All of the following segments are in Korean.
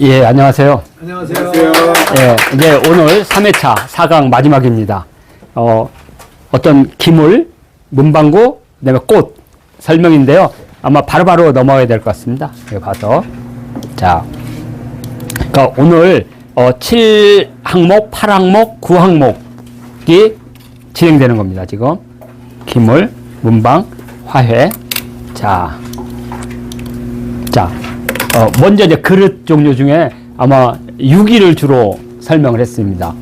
예, 안녕하세요. 안녕하세요. 예, 이제 오늘 3회차 4강 마지막입니다. 어떤 기물, 문방구, 그 다음에 꽃 설명인데요. 아마 바로바로 넘어가야 될 것 같습니다. 여기 봐서. 자, 그러니까 오늘 7항목, 8항목, 9항목이 진행되는 겁니다. 지금. 기물, 문방, 화훼. 자, 먼저 이제 그릇 종류 중에 아마 유기를 주로 설명을 했습니다.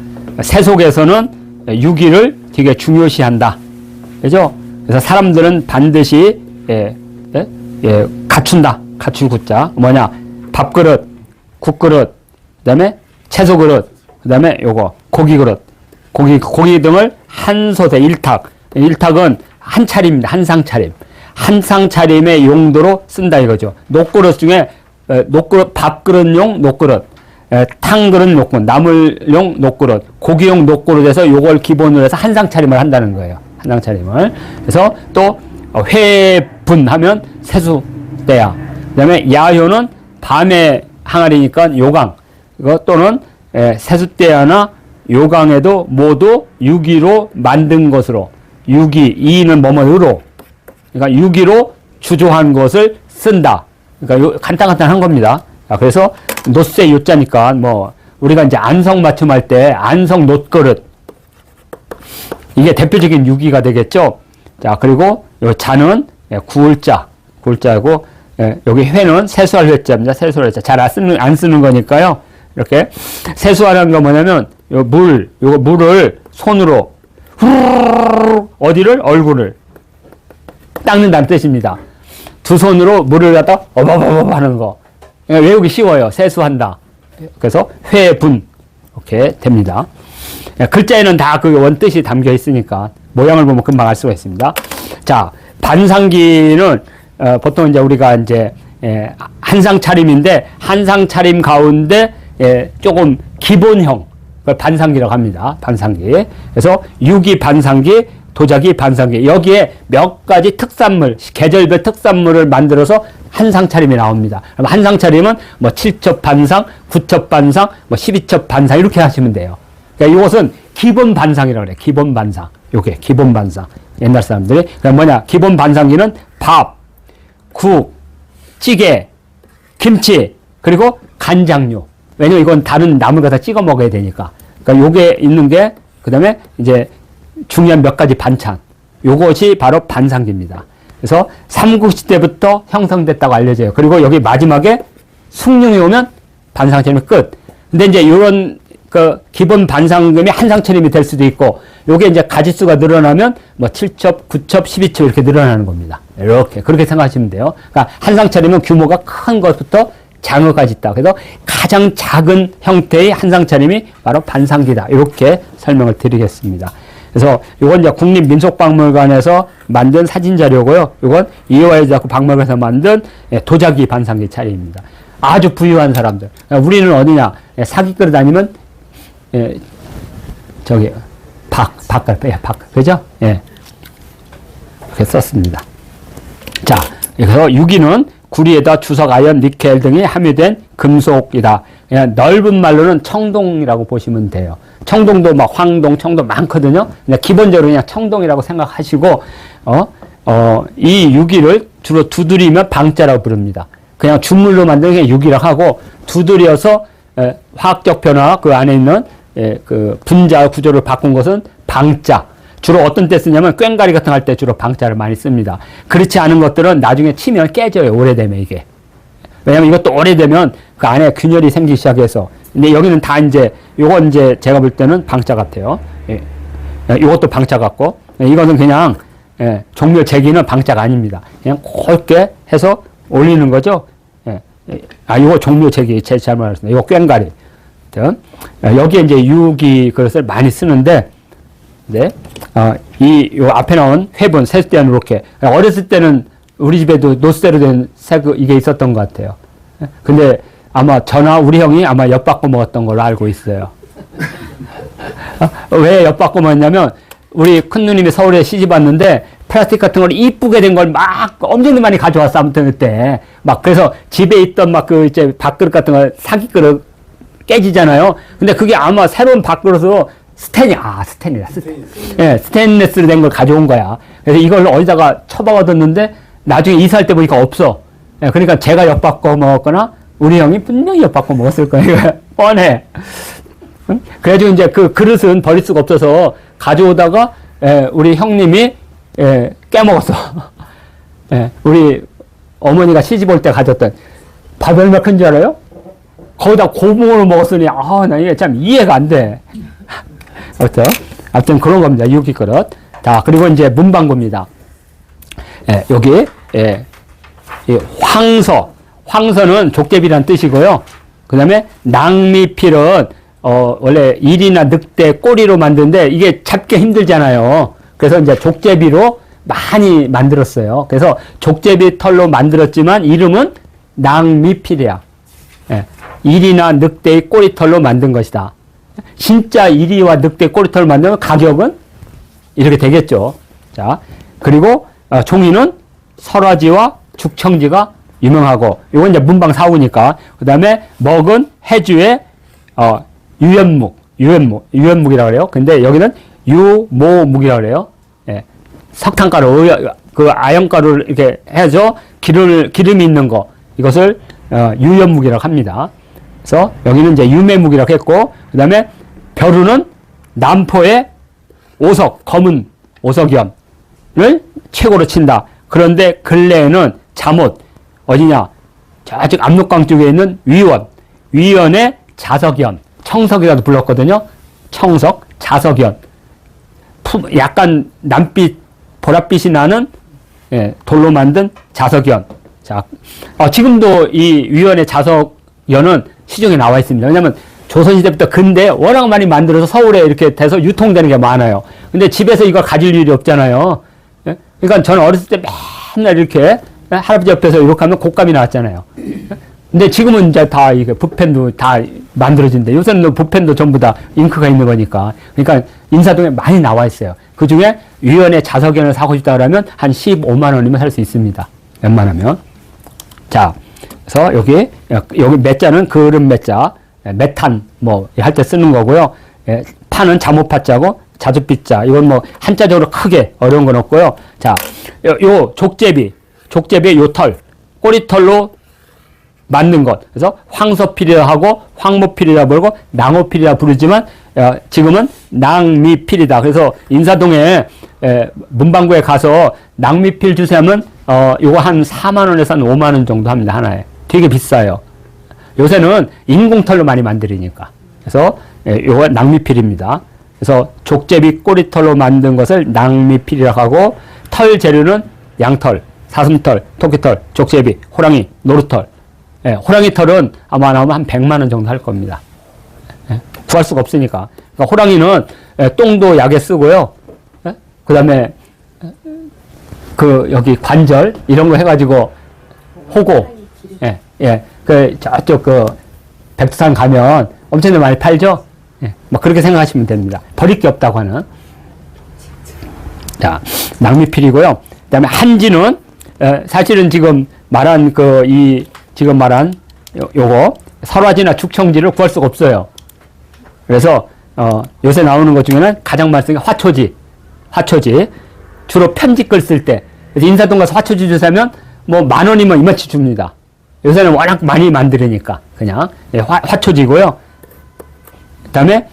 세속에서는 유기를 되게 중요시한다. 그죠? 그래서 사람들은 반드시 갖춘다. 갖추고자 뭐냐? 밥그릇, 국그릇, 그다음에 채소 그릇, 그다음에 요거 고기 그릇, 고기 등을 한 솥에 일탁. 일탁은 한 차림입니다. 한상 차림. 한상 차림의 용도로 쓴다 이거죠. 녹그릇 중에 녹그릇, 밥그릇용 녹그릇, 탕그릇 녹그릇, 나물용 녹그릇, 고기용 녹그릇에서 요걸 기본으로 해서 한상 차림을 한다는 거예요. 한상 차림을. 그래서 또 회분 하면 세수대야. 그 다음에 야효는 밤에 항아리니까 요강. 이거 또는 세수대야나 요강에도 모두 유기로 만든 것으로. 유기, 이는 뭐뭐로. 그러니까 유기로 주조한 것을 쓴다. 그러니까 간단한 겁니다. 그래서 노쇠 요자니까 뭐 우리가 이제 안성 맞춤할 때 안성 놋그릇 이게 대표적인 유기가 되겠죠. 자, 그리고 요 자는 구울자고 여기 회는 세수할 회자입니다. 세수할 회자. 잘 안 쓰는 거니까요. 이렇게 세수하는 거 뭐냐면 요거 물을 손으로 후루룩 어디를 얼굴을 닦는다는 뜻입니다. 두 손으로 물을 갖다 어버버버 하는 거. 외우기 쉬워요. 세수한다. 그래서 회분. 이렇게 됩니다. 글자에는 다 그 원뜻이 담겨 있으니까 모양을 보면 금방 알 수가 있습니다. 자, 반상기는 보통 이제 우리가 이제 한상 차림인데 한상 차림 가운데 조금 기본형 그걸 반상기라고 합니다. 반상기. 그래서 유기 반상기, 도자기 반상기. 여기에 몇 가지 특산물, 계절별 특산물을 만들어서 한상 차림이 나옵니다. 그럼 한상 차림은 뭐 7첩 반상, 9첩 반상, 뭐 12첩 반상 이렇게 하시면 돼요. 그러니까 이것은 기본 반상이라고 그래요. 기본 반상. 요게 기본 반상. 옛날 사람들이. 그러니까 뭐냐? 기본 반상기는 밥, 국, 찌개, 김치, 그리고 간장류. 왜냐면 이건 다른 나물 갖다 찍어 먹어야 되니까. 그러니까 요게 있는 게, 그 다음에 이제 중요한 몇 가지 반찬. 요것이 바로 반상기입니다. 그래서 삼국시대부터 형성됐다고 알려져요. 그리고 여기 마지막에 숭늉이 오면 반상차림이 끝. 근데 이제 요런 그 기본 반상금이 한상차림이 될 수도 있고, 요게 이제 가지수가 늘어나면 뭐 7첩, 9첩, 12첩 이렇게 늘어나는 겁니다. 이렇게. 그렇게 생각하시면 돼요. 그러니까 한상차림은 규모가 큰 것부터 장어까지 있다. 그래서 가장 작은 형태의 한상차림이 바로 반상기다. 이렇게 설명을 드리겠습니다. 그래서 이건 이제 국립민속박물관에서 만든 사진자료고요. 이건 이화여자구 박물관에서 만든 도자기 반상기 차림입니다. 아주 부유한 사람들. 우리는 어디냐? 사기그릇 아니면 저기 박 그죠? 예. 이렇게 썼습니다. 자, 그래서 유기는 구리에다 주석, 아연, 니켈 등이 함유된 금속이다. 그냥 넓은 말로는 청동이라고 보시면 돼요. 청동도 막 황동, 청동 많거든요. 그냥 기본적으로 그냥 청동이라고 생각하시고, 이 유기를 주로 두드리면 방자라고 부릅니다. 그냥 주물로 만드는 게 유기라고 하고, 두드려서 화학적 변화, 그 안에 있는 그 분자 구조를 바꾼 것은 방자. 주로 어떤 때 쓰냐면 꽹가리 같은 거 할 때 주로 방자를 많이 씁니다. 그렇지 않은 것들은 나중에 치면 깨져요. 오래되면 이게. 왜냐면 이것도 오래되면 그 안에 균열이 생기기 시작해서. 근데 여기는 다 이제 요건 이제 제가 볼 때는 방자 같아요. 요것도 방자 같고, 이거는 그냥 종묘 제기는 방자가 아닙니다. 그냥 곱게 해서 올리는 거죠. 요거 종묘 제기 제 잘못 알았습니다. 요거 꽹가리. 여기에 이제 유기 그릇을 많이 쓰는데, 네. 요 앞에 나온 회분, 세수대는 이렇게. 어렸을 때는 우리 집에도 노쇠로 된 이게 있었던 것 같아요. 근데 아마 저나 우리 형이 아마 엿바꿔 먹었던 걸로 알고 있어요. 왜 엿바꿔 먹었냐면, 우리 큰 누님이 서울에 시집 왔는데, 플라스틱 같은 걸 이쁘게 된 걸 막 엄청 많이 가져왔어. 아무튼 그때. 막 그래서 집에 있던 막 그 이제 밥그릇 같은 거 사기 그릇 깨지잖아요. 근데 그게 아마 새로운 밥그릇으로 스테인리스로 된 걸 가져온 거야. 그래서 이걸 어디다가 처박아뒀는데 나중에 이사할 때 보니까 없어. 예, 그러니까 제가 엿바꿔 먹었거나 우리 형이 분명히 엿바꿔 먹었을 거예요. 뻔해. 응? 그래가지고 이제 그 그릇은 버릴 수가 없어서 가져오다가 우리 형님이 깨먹었어. 우리 어머니가 시집 올 때 가졌던 밥 얼마 큰 줄 알아요? 거기다 고봉으로 먹었으니 나 이게 참 이해가 안 돼. 아무튼 그런 겁니다. 유기 그릇. 자, 그리고 이제 문방구입니다. 여기 이 황서는 족제비란 뜻이고요. 그 다음에 낭미필은 원래 일이나 늑대 꼬리로 만드는데 이게 잡기 힘들잖아요. 그래서 이제 족제비로 많이 만들었어요. 그래서 족제비 털로 만들었지만 이름은 낭미필이야. 일이나 늑대의 꼬리털로 만든 것이다. 진짜 이리와 늑대 꼬리털을 만들면 가격은 이렇게 되겠죠. 자, 그리고 종이는 설화지와 죽청지가 유명하고, 이건 이제 문방 사우니까. 그 다음에 먹은 해주의 유연묵이라고 그래요. 근데 여기는 유모묵이라고 그래요. 석탄가루, 그 아연가루를 이렇게 해서 기름이 있는 거, 이것을 유연묵이라고 합니다. 그래서 여기는 이제 유매묵이라고 했고, 그 다음에 벼루는 남포의 검은 오석연을 최고로 친다. 그런데 근래에는 잠옷, 어디냐? 저쪽 압록강 쪽에 있는 위원의 자석연, 청석이라도 불렀거든요. 청석, 자석연. 약간 남빛, 보랏빛이 나는 돌로 만든 자석연. 자, 지금도 이 위원의 자석연은 시중에 나와 있습니다. 왜냐면 조선시대부터 근대 워낙 많이 만들어서 서울에 이렇게 돼서 유통되는 게 많아요. 근데 집에서 이걸 가질 일이 없잖아요. 그러니까 저는 어렸을 때 맨날 이렇게 할아버지 옆에서 이렇게 하면 곶감이 나왔잖아요. 근데 지금은 이제 다 이게 붓펜도 다 만들어진대. 요새는 붓펜도 전부 다 잉크가 있는 거니까. 그러니까 인사동에 많이 나와 있어요. 그 중에 위원의 자석연을 사고 싶다 그러면 한 15만 원이면 살 수 있습니다. 웬만하면. 자, 그래서 여기 매자는 그릇 매자, 메탄 할 때 쓰는 거고요. 파는 자모파자고 자주빛자. 이건 한자적으로 크게 어려운 건 없고요. 자, 요 족제비의 요 털, 꼬리털로 만든 것. 그래서 황서필이라 하고 황모필이라 부르고 낭호필이라 부르지만 지금은 낭미필이다. 그래서 인사동에 문방구에 가서 낭미필 주세요 하면 요거 한 4만 원에서 한 5만 원 정도 합니다. 하나에. 되게 비싸요. 요새는 인공털로 많이 만들으니까. 그래서 요거 낭미필입니다. 그래서 족제비 꼬리털로 만든 것을 낭미필이라고 하고, 털 재료는 양털, 사슴털, 토끼털, 족제비, 호랑이, 노루털. 호랑이 털은 아마 나오면 한 100만 원 정도 할 겁니다. 구할 수가 없으니까. 그러니까 호랑이는 똥도 약에 쓰고요. 그 다음에 여기 관절 이런 거 해가지고 호고, 저쪽 백두산 가면 엄청 많이 팔죠. 그렇게 생각하시면 됩니다. 버릴 게 없다고 하는. 자, 낭미필이고요. 그 다음에 한지는 사실은 지금 말한 지금 말한 요거 설화지나 죽청지를 구할 수가 없어요. 그래서 요새 나오는 것 중에는 가장 많이 쓰는 게 화초지. 주로 편지글 쓸 때. 그래서 인사동 가서 화초지 주사면 10,000원이면 이만치 줍니다. 요새는 워낙 많이 만들으니까 그냥 화초지고요. 그다음에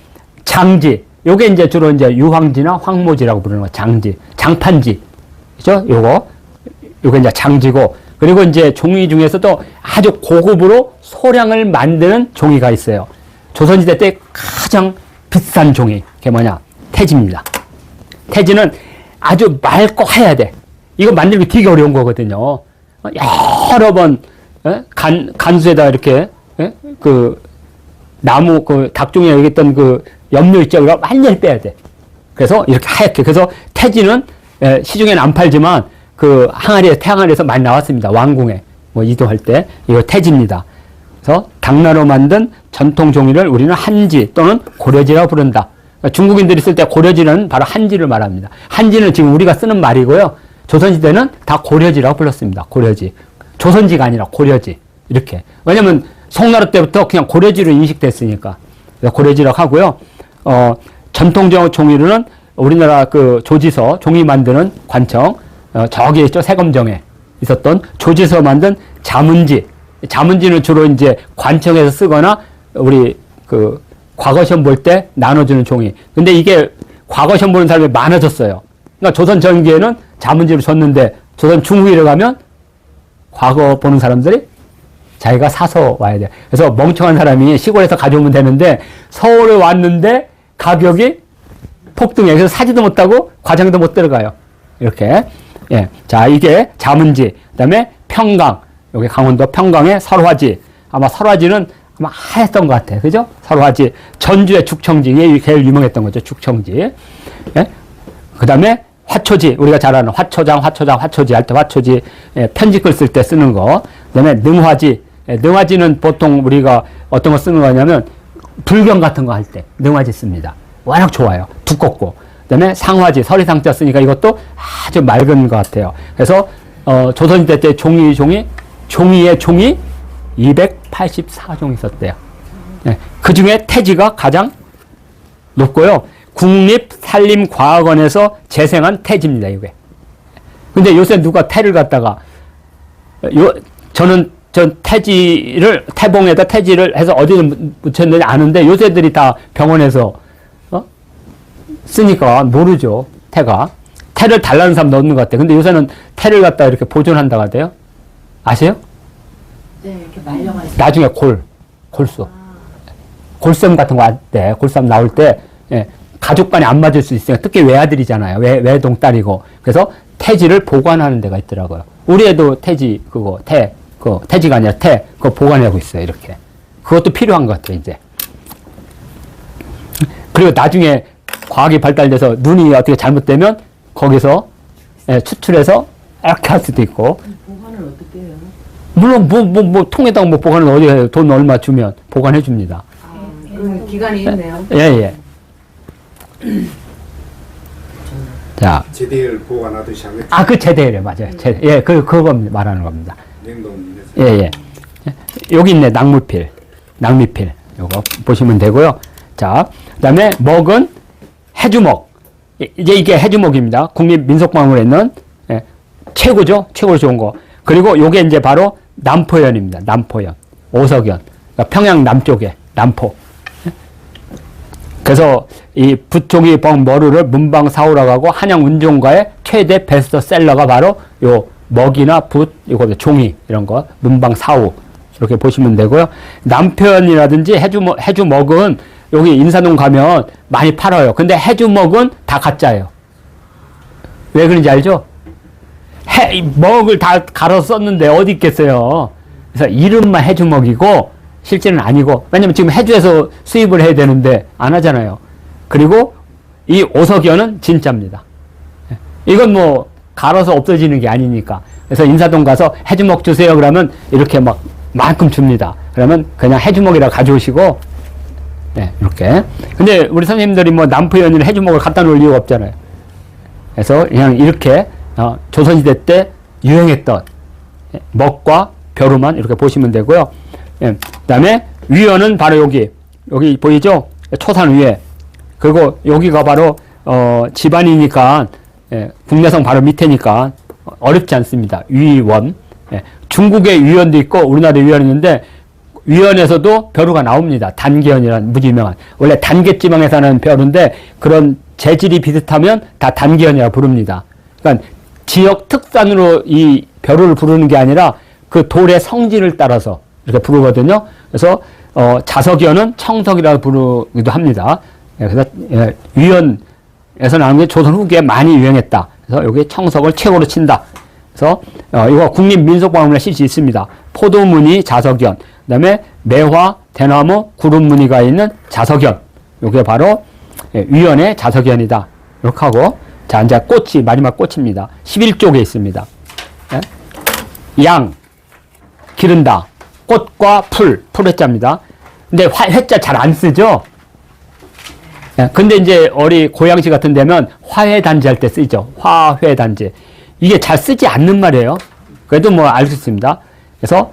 장지. 요게 이제 주로 이제 유황지나 황모지라고 부르는 거. 장지, 장판지. 그죠? 요게 이제 장지고. 그리고 이제 종이 중에서도 아주 고급으로 소량을 만드는 종이가 있어요. 조선시대 때 가장 비싼 종이. 그게 뭐냐? 태지입니다. 태지는 아주 맑고 하얘야 돼. 이거 만들기 되게 어려운 거거든요. 여러 번, 간수에다 이렇게, 나무, 닭종이에 여기 있던 염료 있죠? 이거 완전히 빼야 돼. 그래서 이렇게 하얗게. 그래서 태지는 시중에는 안 팔지만 태항아리에서 많이 나왔습니다. 왕궁에 이동할 때. 이거 태지입니다. 그래서 당나로 만든 전통 종이를 우리는 한지 또는 고려지라고 부른다. 그러니까 중국인들이 쓸 때 고려지는 바로 한지를 말합니다. 한지는 지금 우리가 쓰는 말이고요. 조선시대는 다 고려지라고 불렀습니다. 고려지. 조선지가 아니라 고려지. 이렇게. 왜냐면 송나라 때부터 그냥 고려지로 인식됐으니까. 고려지라고 하고요. 전통적 종이로는 우리나라 그 조지서, 종이 만드는 관청, 저기 있죠. 세검정에 있었던 조지서 만든 자문지. 자문지는 주로 이제 관청에서 쓰거나 우리 그 과거 시험 볼 때 나눠주는 종이. 근데 이게 과거 시험 보는 사람이 많아졌어요. 그러니까 조선 전기에는 자문지로 줬는데 조선 중후기를 가면 과거 보는 사람들이 자기가 사서 와야 돼. 그래서 멍청한 사람이 시골에서 가져오면 되는데 서울에 왔는데 가격이 폭등해. 그래서 사지도 못하고 과장도 못 들어가요. 이렇게. 예. 자, 이게 자문지. 그 다음에 평강. 여기 강원도 평강의 설화지. 아마 설화지는 아마 하였던 것 같아. 그죠? 설화지. 전주의 죽청지. 이게 제일 유명했던 거죠. 죽청지. 예? 그 다음에 화초지. 우리가 잘 아는 화초지 할 때 화초지. 예, 편지글 쓸 때 쓰는 거. 그 다음에 능화지. 예, 능화지는 보통 우리가 어떤 거 쓰는 거냐면 불경 같은 거 할 때 능화지 씁니다. 워낙 좋아요. 두껍고. 그 다음에 상화지. 서리상자 쓰니까 이것도 아주 맑은 것 같아요. 그래서 조선시대 때 종이의 종이 284종 있었대요. 네. 그 중에 태지가 가장 높고요. 국립산림과학원에서 재생한 태지입니다, 이게. 근데 요새 누가 태를 갖다가, 저는 태지를, 태봉에다 태지를 해서 어디에 묻혔는지 아는데 요새들이 다 병원에서, 쓰니까 모르죠, 태가. 태를 달라는 사람 넣는 것 같아요. 근데 요새는 태를 갖다 이렇게 보존한다고 하대요. 아세요? 네, 이렇게 말려가지고. 나중에 골수. 골섬 같은 거 할 때, 골섬 나올 때, 예, 가족 간에 안 맞을 수 있으니까, 특히 외아들이잖아요. 외동 딸이고. 그래서 태지를 보관하는 데가 있더라고요. 우리 애도 태지, 태지가 아니라 그거 보관하고 있어요. 이렇게. 그것도 필요한 것 같아요, 이제. 그리고 나중에 과학이 발달돼서 눈이 어떻게 잘못되면, 거기서, 예, 추출해서 이렇게 할 수도 있고. 보관을 어떻게 해요? 물론 통에다가 보관은 어디 해요? 돈 얼마 주면 보관해 줍니다. 그 기간이 있네요. 예. 자. 제대를 보관하듯이 하겠죠. 그 제대래, 맞아요. 그거 말하는 겁니다. 냉동에서. 예. 여기 있네, 낭미필. 요거 보시면 되고요. 자, 그 다음에 먹은 해주먹. 이제 이게 해주먹입니다. 국립민속박물관에 있는, 예, 최고죠? 최고로 좋은 거. 그리고 요게 이제 바로 남포연입니다. 남포연. 오석연. 그러니까 평양 남쪽에, 남포. 그래서 이 붓종이 벙머루를 문방사우라고 하고 한양 운종가의 최대 베스트셀러가 바로 요 먹이나 붓, 이거 종이 이런 거 문방사우 이렇게 보시면 되고요. 남표현이라든지 해주먹은 여기 인사동 가면 많이 팔아요. 근데 해주먹은 다 가짜예요. 왜 그런지 알죠? 먹을 다 갈아서 썼는데 어디 있겠어요. 그래서 이름만 해주먹이고 실제는 아니고, 왜냐면 지금 해주에서 수입을 해야 되는데 안 하잖아요. 그리고 이 오석연은 진짜입니다. 이건 뭐 갈아서 없어지는 게 아니니까. 그래서 인사동 가서 해주먹 주세요 그러면 이렇게 막 만큼 줍니다. 그러면 그냥 해주먹이라 가져오시고, 네, 이렇게. 근데 우리 선생님들이 뭐 남포연이나 해주먹을 갖다 놓을 이유가 없잖아요. 그래서 그냥 이렇게 조선시대 때 유행했던 먹과 벼루만 이렇게 보시면 되고요. 예, 그 다음에 위원은 바로 여기 보이죠? 초산 위에. 그리고 여기가 바로 집안이니까, 예, 국내성 바로 밑에니까 어렵지 않습니다. 위원. 예, 중국의 위원도 있고 우리나라의 위원이 있는데 위원에서도 벼루가 나옵니다. 단계연이라는 무지 유명한. 원래 단계지방에 사는 벼루인데 그런 재질이 비슷하면 다 단계연이라고 부릅니다. 그러니까 지역 특산으로 이 벼루를 부르는 게 아니라 그 돌의 성질을 따라서 이렇게 부르거든요. 그래서 자석연은 청석이라고 부르기도 합니다. 그래서 위원에서 나오는 게 조선 후기에 많이 유행했다. 그래서 여기 청석을 최고로 친다. 그래서 이거 국립민속박물관에 실시 있습니다. 포도무늬 자석연, 그다음에 매화, 대나무, 구름무늬가 있는 자석연. 이게 바로 위원의 자석연이다. 이렇게 하고, 자, 이제 꽃이 마지막 꽃입니다. 11쪽에 있습니다. 양 기른다. 꽃과 풀회자입니다. 근데 회자 잘 안 쓰죠? 근데 이제 우리 고양시 같은 데면 화훼단지 할 때 쓰죠. 화훼단지. 이게 잘 쓰지 않는 말이에요. 그래도 뭐 알 수 있습니다. 그래서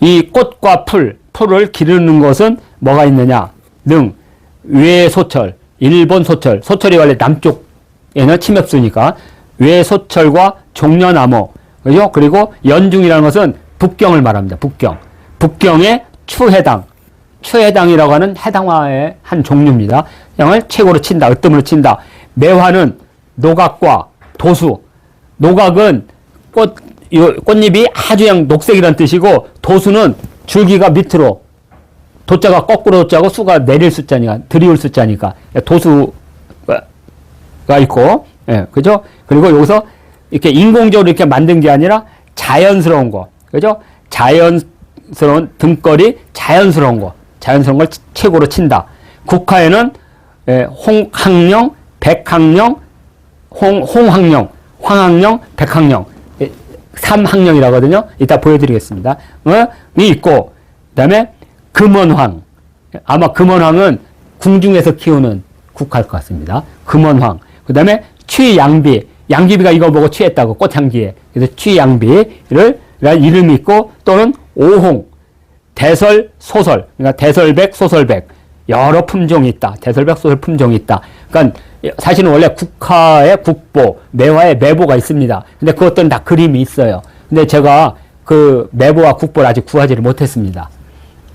이 꽃과 풀을 기르는 것은 뭐가 있느냐 능 외소철 일본 소철이 원래 남쪽에는 침엽수니까 외소철과 종려나무 그죠? 그리고 연중이라는 것은 북경을 말합니다. 북경의 추해당이라고 하는 해당화의 한 종류입니다. 양을 최고로 친다, 으뜸으로 친다. 매화는 노각과 도수. 노각은 꽃잎이 아주 그냥 녹색이라는 뜻이고, 도수는 줄기가 밑으로, 도자가 거꾸로 도자고 수가 내릴 숫자니까, 들이올 숫자니까, 도수가 있고, 예, 그죠? 그리고 여기서 이렇게 인공적으로 이렇게 만든 게 아니라 자연스러운 거, 그죠? 자연스러운 등걸이 자연스러운 걸 최고로 친다. 국화에는 홍학령, 백학령, 홍학령, 황학령, 백학령, 3학령이라고 하거든요. 이따 보여드리겠습니다. 이 있고, 그 다음에 금원황. 아마 금원황은 궁중에서 키우는 국화일 것 같습니다. 금원황. 그 다음에 취양비. 양귀비가 이거 보고 취했다고, 꽃향기에. 그래서 취양비를 이름이 있고, 또는 오홍, 대설, 소설. 그러니까 대설백, 소설백. 여러 품종이 있다. 대설백, 소설 품종이 있다. 그러니까 사실은 원래 국화의 국보, 매화의 매보가 있습니다. 근데 그것들은 다 그림이 있어요. 근데 제가 그 매보와 국보를 아직 구하지를 못했습니다.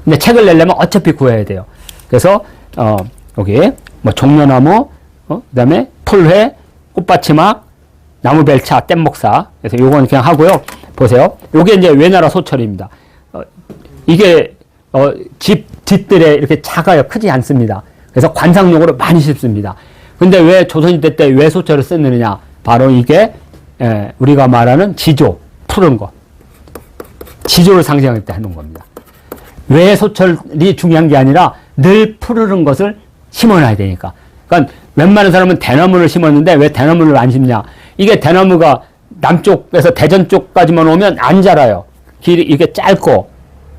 근데 책을 내려면 어차피 구해야 돼요. 그래서, 여기, 뭐, 종려나무, 그 다음에 풀회, 꽃받치막, 나무벨차, 뗏목사. 그래서 요건 그냥 하고요. 보세요. 요게 이제 외나라 소철입니다. 이게, 집들에 이렇게 작아요. 크지 않습니다. 그래서 관상용으로 많이 심습니다. 근데 왜 조선시대 때 왜 소철을 쓰느냐? 바로 이게, 우리가 말하는 지조, 푸른 거. 지조를 상징할 때 하는 겁니다. 왜 소철이 중요한 게 아니라 늘 푸르른 것을 심어놔야 되니까. 그러니까 웬만한 사람은 대나무를 심었는데 왜 대나무를 안 심냐? 이게 대나무가 남쪽에서 대전 쪽까지만 오면 안 자라요. 길이 이게 짧고.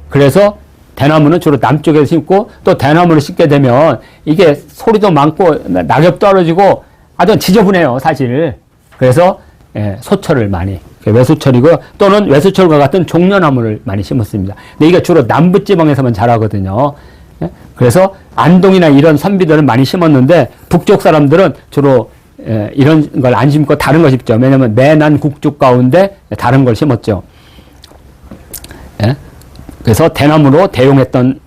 그래서 대나무는 주로 남쪽에서 심고 또 대나무를 심게 되면 이게 소리도 많고 낙엽 떨어지고 아주 지저분해요, 사실. 그래서 소철을 많이, 외소철이고요. 또는 외소철과 같은 종려나무를 많이 심었습니다. 근데 이게 주로 남부지방에서만 자라거든요. 그래서 안동이나 이런 선비들은 많이 심었는데 북쪽 사람들은 주로 이런 걸 안 심고 다른 거 심죠. 왜냐하면 매난 국죽 가운데 다른 걸 심었죠. 그래서 대나무로 대용했던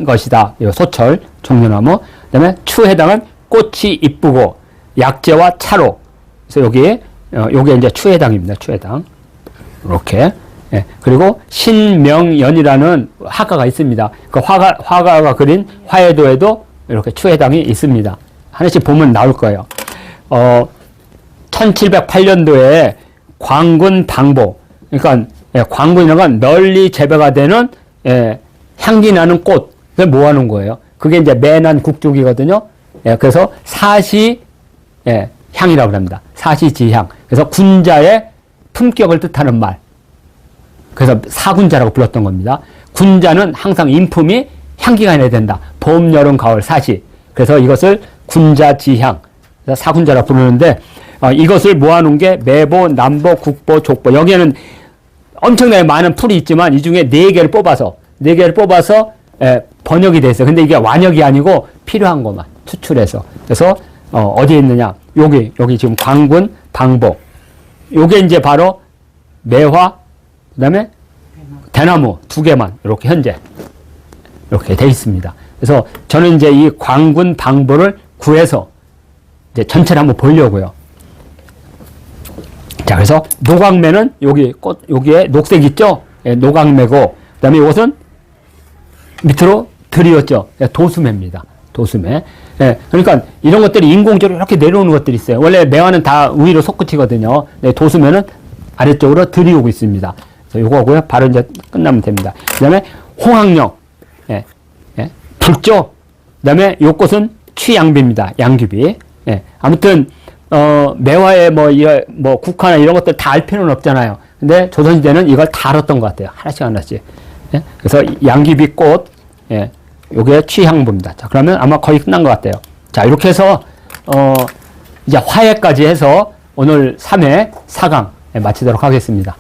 것이다. 이 소철, 종려나무. 그 다음에 추해당은 꽃이 이쁘고 약재와 차로. 그래서 요게 이제 추해당입니다. 추해당. 이렇게. 그리고 신명연이라는 화가가 있습니다. 그 화가가 그린 화해도에도 이렇게 추해당이 있습니다. 하나씩 보면 나올 거예요. 1708년도에 광군 방보. 그러니까 광군이라는 건 널리 재배가 되는 향기 나는 꽃. 그걸 모아놓은 거예요. 그게 이제 매난 국죽이거든요. 그래서 사시 향이라고 합니다. 사시지향. 그래서 군자의 품격을 뜻하는 말. 그래서 사군자라고 불렀던 겁니다. 군자는 항상 인품이 향기가 나야 된다. 봄, 여름, 가을, 사시. 그래서 이것을 군자지향. 그래서 사군자라고 부르는데 이것을 모아놓은 게 매보, 남보, 국보, 족보. 여기에는 엄청나게 많은 풀이 있지만 이 중에 4개를 뽑아서 번역이 돼 있어요. 근데 이게 완역이 아니고 필요한 것만 추출해서. 그래서 어디에 있느냐? 여기 지금 광군, 방보. 요게 이제 바로 매화, 그 다음에 대나무 2개만 이렇게 현재 이렇게 돼 있습니다. 그래서 저는 이제 이 광군, 방보를 구해서 이제 전체를 한번 보려고요. 자, 그래서 노각매는 여기에 녹색 있죠? 노각매고, 그 다음에 이것은 밑으로 들이었죠? 도수매입니다. 도수매. 그러니까 이런 것들이 인공적으로 이렇게 내려오는 것들이 있어요. 원래 매화는 다 위로 솟구치거든요. 도수매는 아래쪽으로 들이오고 있습니다. 그래서 요거고요. 바로 이제 끝나면 됩니다. 그 다음에 홍학령. 붉죠? 그 다음에 요 꽃은 취양비입니다. 양귀비. 아무튼, 매화에 뭐 국화나 이런 것들 다 알 필요는 없잖아요. 근데 조선시대는 이걸 다 알았던 것 같아요. 하나씩. 그래서 양귀비 꽃, 요게 취향부입니다. 자, 그러면 아마 거의 끝난 것 같아요. 자, 이렇게 해서, 이제 화해까지 해서 오늘 3회 4강 마치도록 하겠습니다.